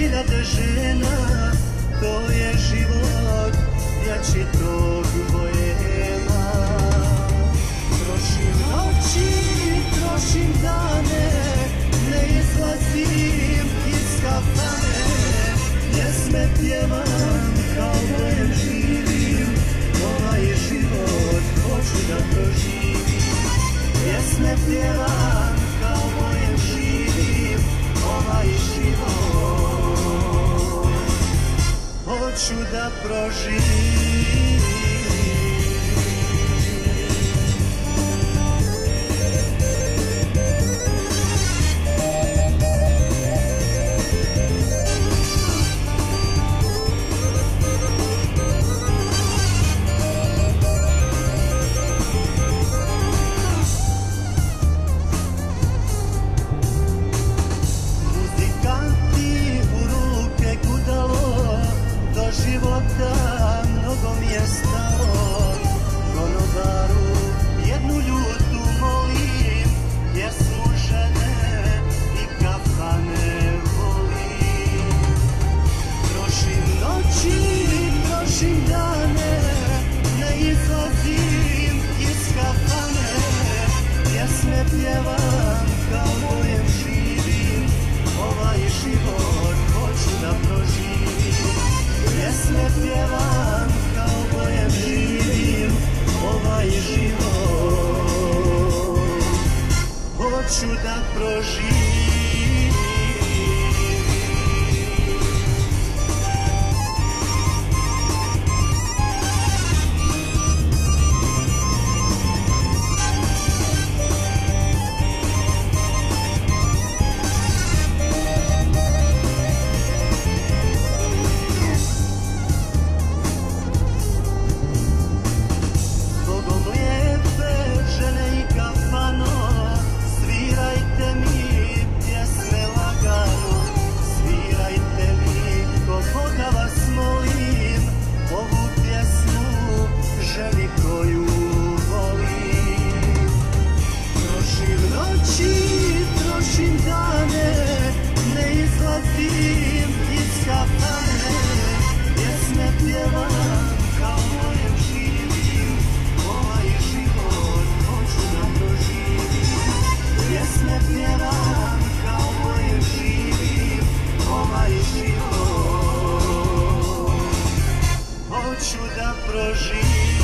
hiljade žena, to je život jači tog bojema. Trošim noći, trošim dane, ne izlazim iz kafane, pjesme pjevam kao bojem živim, ovaj život hoću da proživim. Pjesme pjevam kao bojem živim, ovaj život hoću da proživim. Života mnogo mi je stalo, konobaru jednu ljutu molim, pjesmu žene i kafane volim. Trošim noći, trošim dane, ne izlazim iz kafane, pjesme pjevam kao bojem živim, ovaj život hoću da proživim. Pjesme pjevam kao bojem živim, ovaj život hoću da proživim. Trošim dane, ne izlazim iz kafane, pjesme pjevam kao bojem živim, ovaj život hoću da proživim. Pjesme pjevam kao bojem živim, ovaj život hoću da proživim.